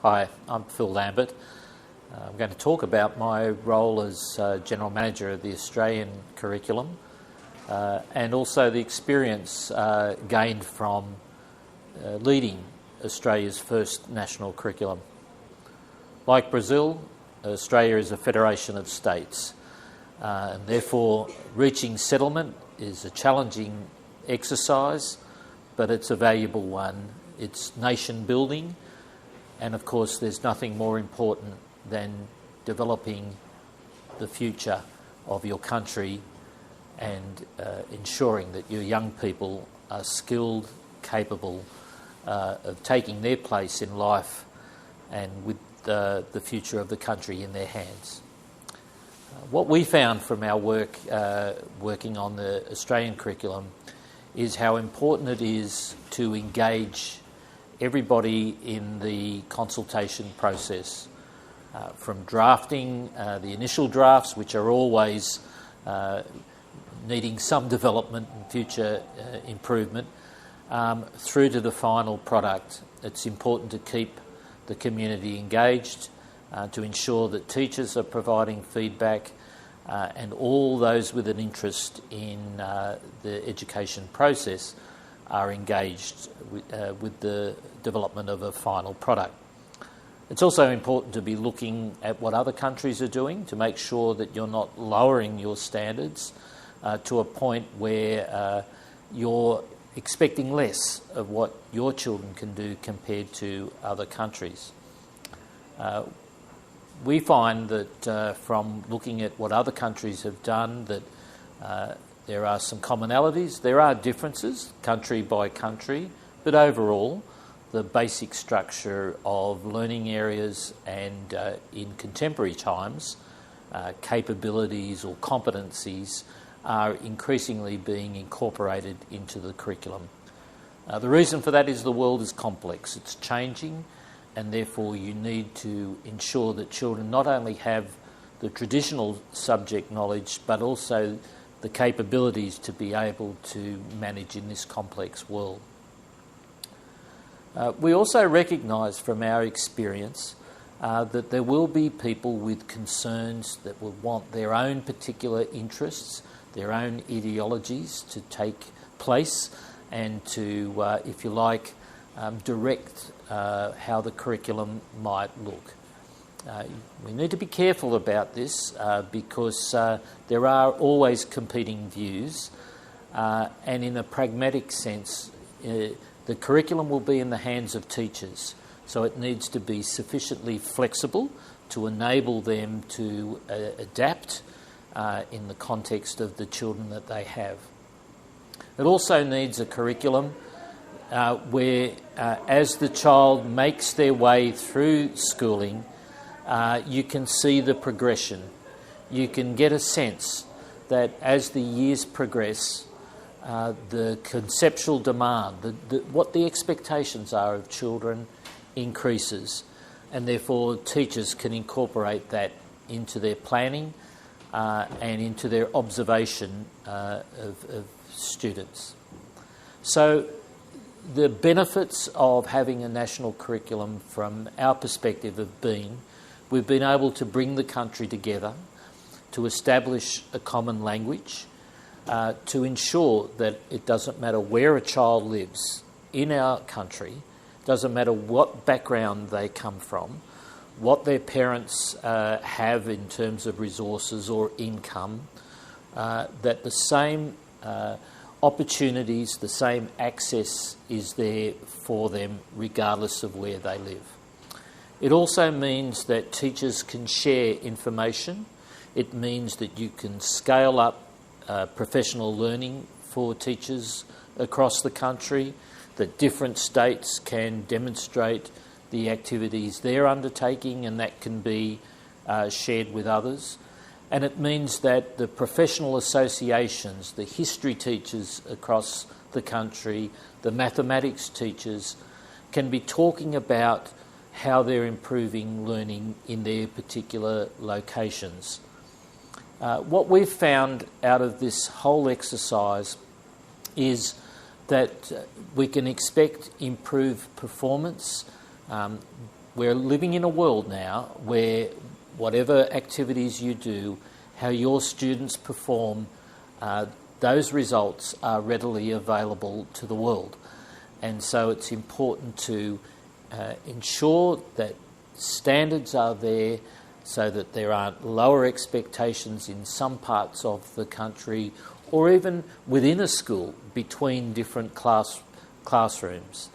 Hi, I'm Phil Lambert. I'm going to talk about my role as General Manager of the Australian curriculum and also the experience gained from leading Australia's first national curriculum. Like Brazil, Australia is a federation of states and therefore reaching settlement is a challenging exercise, but it's a valuable one. It's nation building. And of course, there's nothing more important than developing the future of your country and ensuring that your young people are skilled, capable of taking their place in life and with the future of the country in their hands. What we found from our work working on the Australian curriculum is how important it is to engage everybody in the consultation process, from drafting the initial drafts, which are always needing some development and future improvement, through to the final product. It's important to keep the community engaged, to ensure that teachers are providing feedback and all those with an interest in the education process are engaged with the development of a final product. It's also important to be looking at what other countries are doing to make sure that you're not lowering your standards to a point where you're expecting less of what your children can do compared to other countries. We find that from looking at what other countries have done that there are some commonalities. There are differences, country by country, but overall, the basic structure of learning areas and in contemporary times, capabilities or competencies are increasingly being incorporated into the curriculum. The reason for that is the world is complex. It's changing, and therefore you need to ensure that children not only have the traditional subject knowledge, but also the capabilities to be able to manage in this complex world. We also recognise from our experience that there will be people with concerns that will want their own particular interests, their own ideologies to take place and to, if you like, direct how the curriculum might look. We need to be careful about this because there are always competing views, and in a pragmatic sense, the curriculum will be in the hands of teachers, so it needs to be sufficiently flexible to enable them to adapt in the context of the children that they have. It also needs a curriculum where, as the child makes their way through schooling, you can see the progression. You can get a sense that as the years progress, the conceptual demand, what the expectations are of children increases, and therefore teachers can incorporate that into their planning and into their observation of students. So the benefits of having a national curriculum from our perspective have been we've been able to bring the country together, to establish a common language, to ensure that it doesn't matter where a child lives in our country, doesn't matter what background they come from, what their parents have in terms of resources or income, that the same opportunities, the same access is there for them regardless of where they live. It also means that teachers can share information. It means that you can scale up professional learning for teachers across the country, that different states can demonstrate the activities they're undertaking and that can be shared with others. And it means that the professional associations, the history teachers across the country, the mathematics teachers, can be talking about how they're improving learning in their particular locations. What we've found out of this whole exercise is that we can expect improved performance, we're living in a world now where whatever activities you do, how your students perform, those results are readily available to the world. And so it's important to ensure that standards are there so that there aren't lower expectations in some parts of the country or even within a school between different classrooms.